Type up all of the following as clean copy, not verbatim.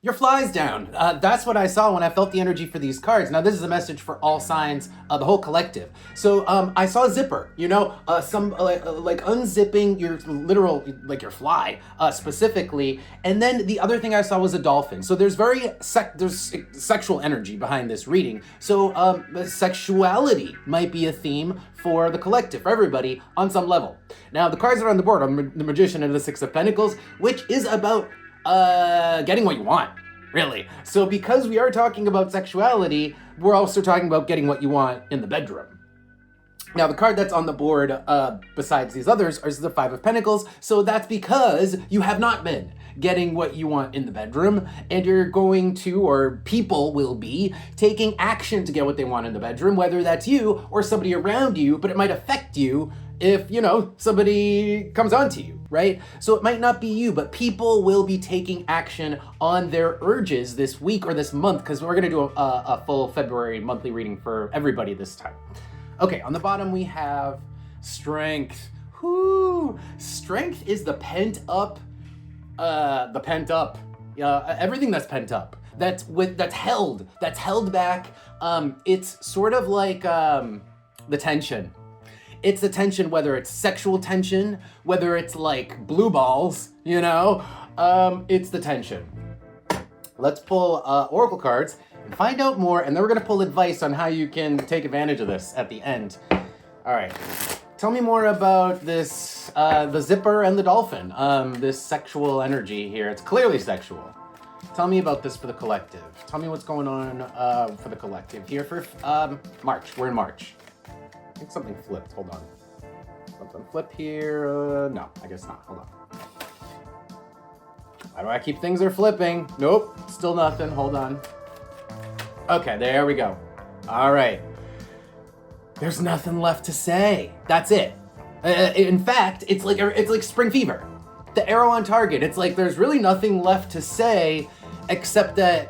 Your fly's down. That's what I saw when I felt the energy for these cards. Now, this is a message for all signs, the whole collective. So I saw a zipper, some like unzipping your literal, like your fly specifically. And then the other thing I saw was a dolphin. So there's there's sexual energy behind this reading. So sexuality might be a theme for the collective, for everybody on some level. Now, the cards that are on the board are the Magician and the Six of Pentacles, which is about getting what you want, really. So because we are talking about sexuality, we're also talking about getting what you want in the bedroom. Now, the card that's on the board, besides these others, is the Five of Pentacles. So that's because you have not been getting what you want in the bedroom, and you're going to, or people will be, taking action to get what they want in the bedroom, whether that's you or somebody around you, but it might affect you if, somebody comes on to you, right? So it might not be you, but people will be taking action on their urges this week or this month, because we're gonna do a full February monthly reading for everybody this time. Okay, on the bottom we have Strength. Whoo! Strength is the pent up, everything that's pent up, that's held back. It's sort of like the tension. It's the tension, whether it's sexual tension, whether it's like blue balls, it's the tension. Let's pull oracle cards and find out more, and then we're gonna pull advice on how you can take advantage of this at the end. All right, tell me more about this, the zipper and the dolphin, this sexual energy here. It's clearly sexual. Tell me about this for the collective. Tell me what's going on for the collective here for March. We're in March. I think something flipped. Hold on. Something flipped here. No, I guess not. Hold on. Why do I keep things are flipping? Nope, still nothing. Hold on. Okay, there we go. All right. There's nothing left to say. That's it. In fact, it's like spring fever. The arrow on target. It's like there's really nothing left to say except that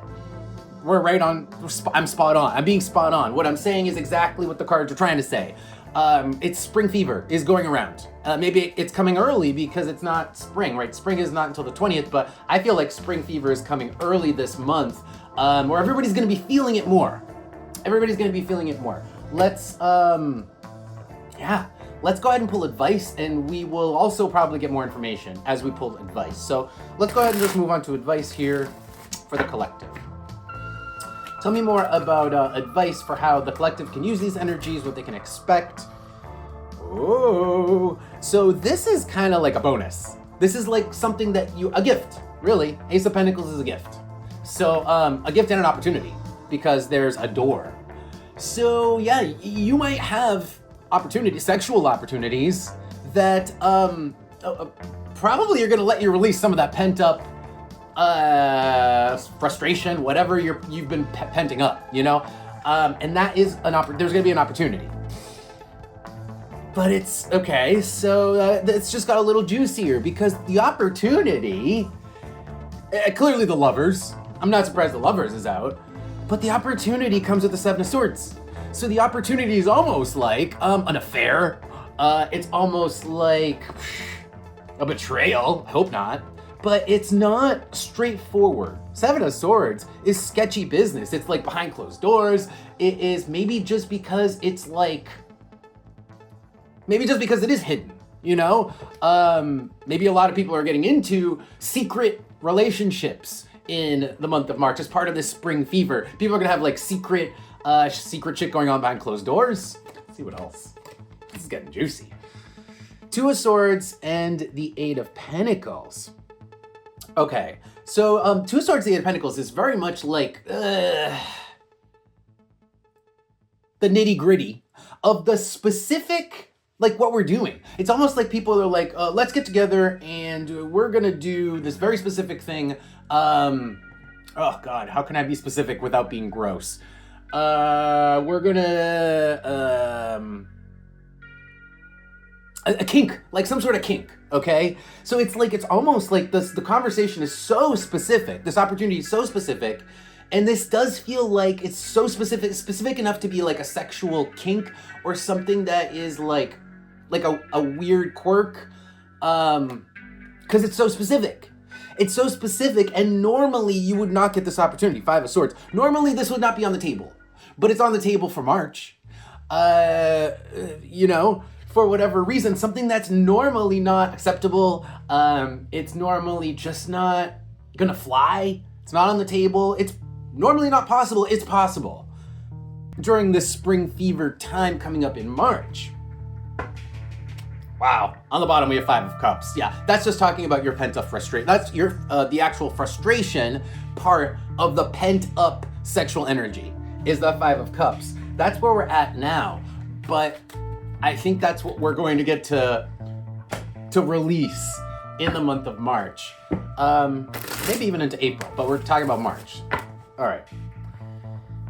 we're right on. I'm spot on. I'm being spot on. What I'm saying is exactly what the cards are trying to say. It's spring fever is going around. Maybe it's coming early because it's not spring, right? Spring is not until the 20th, but I feel like spring fever is coming early this month, where everybody's going to be feeling it more. Everybody's going to be feeling it more. Let's go ahead and pull advice, and we will also probably get more information as we pull advice. So let's go ahead and just move on to advice here for the collective. Tell me more about advice for how the collective can use these energies, what they can expect. Oh, so this is kind of like a bonus. This is like something that a gift, really. Ace of Pentacles is a gift. So a gift and an opportunity, because there's a door. So yeah, you might have opportunities, sexual opportunities that probably are gonna let you release some of that pent up frustration, whatever you've been penting up, and that is there's gonna be an opportunity. But it's okay, so it's just got a little juicier because the opportunity, clearly the Lovers, I'm not surprised the Lovers is out, but the opportunity comes with the Seven of Swords. So the opportunity is almost like an affair. It's almost like a betrayal, hope not. But it's not straightforward. Seven of Swords is sketchy business. It's like behind closed doors. It is maybe just because it's like, maybe just because it is hidden, Maybe a lot of people are getting into secret relationships in the month of March as part of this spring fever. People are gonna have like secret shit going on behind closed doors. Let's see what else. This is getting juicy. Two of Swords and the Eight of Pentacles. Okay, so Two of Swords, the Eight of Pentacles is very much like the nitty gritty of the specific, like what we're doing. It's almost like people are like, let's get together and we're gonna do this very specific thing. Oh God, how can I be specific without being gross? We're gonna, a kink, like some sort of kink, okay? So it's almost like the conversation is so specific, this opportunity is so specific, and this does feel like it's so specific enough to be like a sexual kink or something that is like a weird quirk, because it's so specific. It's so specific, and normally you would not get this opportunity. Five of Swords. Normally this would not be on the table, but it's on the table for March. You know, for whatever reason, something that's normally not acceptable, it's normally just not gonna fly. It's not on the table. It's normally not possible. It's possible. During this spring fever time coming up in March. Wow. On the bottom we have Five of Cups. Yeah, that's just talking about your pent-up frustration. That's your the actual frustration part of the pent-up sexual energy is the Five of Cups. That's where we're at now. But I think that's what we're going to get to release in the month of March. Maybe even into April, but we're talking about March. All right.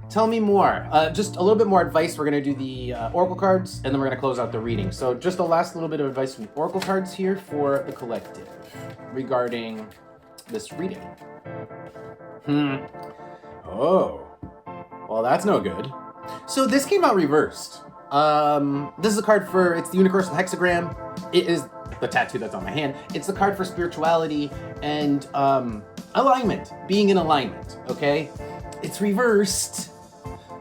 Tell me more. Just a little bit more advice. We're going to do the Oracle cards, and then we're going to close out the reading. So just the last little bit of advice from the Oracle cards here for the collective regarding this reading. Oh. Well, that's no good. So this came out reversed. This is a card for, it's the Universal Hexagram. It is the tattoo that's on my hand. It's the card for spirituality and alignment, being in alignment, okay? It's reversed.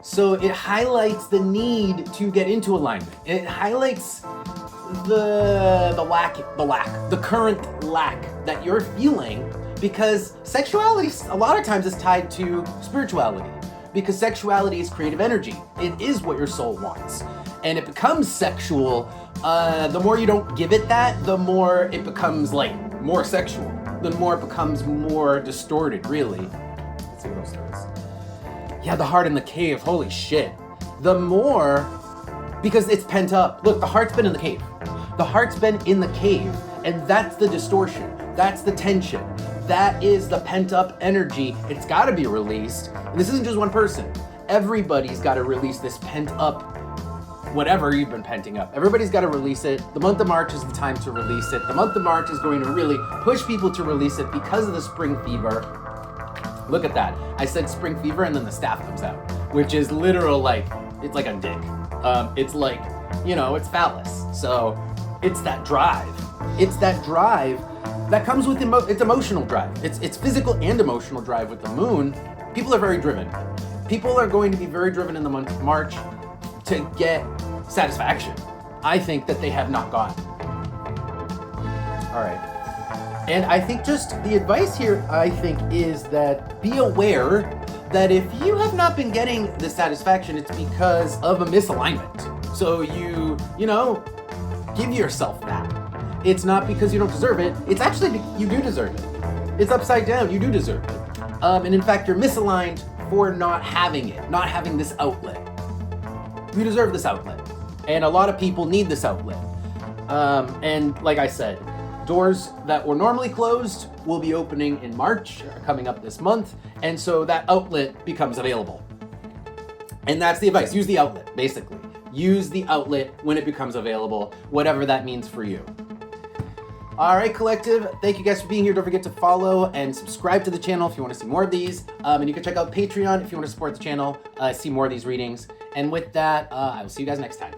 So it highlights the need to get into alignment. It highlights the current lack that you're feeling, because sexuality a lot of times is tied to spirituality, because sexuality is creative energy. It is what your soul wants. And it becomes sexual, the more you don't give it that, the more it becomes like more sexual. The more it becomes more distorted, really. Let's see what else there is. Yeah, the heart in the cave, holy shit. The more, because it's pent up. Look, the heart's been in the cave. The heart's been in the cave, and that's the distortion. That's the tension. That is the pent up energy. It's gotta be released. And this isn't just one person. Everybody's gotta release this pent up, whatever you've been penting up. Everybody's gotta release it. The month of March is the time to release it. The month of March is going to really push people to release it because of the spring fever. Look at that. I said spring fever and then the staff comes out, which is literal, like, it's like a dick. It's like, you know, it's phallus. So it's that drive. It's that drive that comes with it's emotional drive. It's physical and emotional drive with the moon. People are very driven. People are going to be very driven in the month of March to get satisfaction. I think that they have not gotten. All right. And I think just the advice here, I think, is that be aware that if you have not been getting the satisfaction, it's because of a misalignment. So you know, give yourself that. It's not because you don't deserve it. It's actually, you do deserve it. It's upside down. You do deserve it. And in fact, you're misaligned for not having it, not having this outlet. You deserve this outlet. And a lot of people need this outlet. And like I said, doors that were normally closed will be opening in March, coming up this month, and so that outlet becomes available. And that's the advice. Use the outlet, basically. Use the outlet when it becomes available, whatever that means for you. All right, collective, thank you guys for being here. Don't forget to follow and subscribe to the channel if you want to see more of these. And you can check out Patreon if you want to support the channel, see more of these readings. And with that, I will see you guys next time.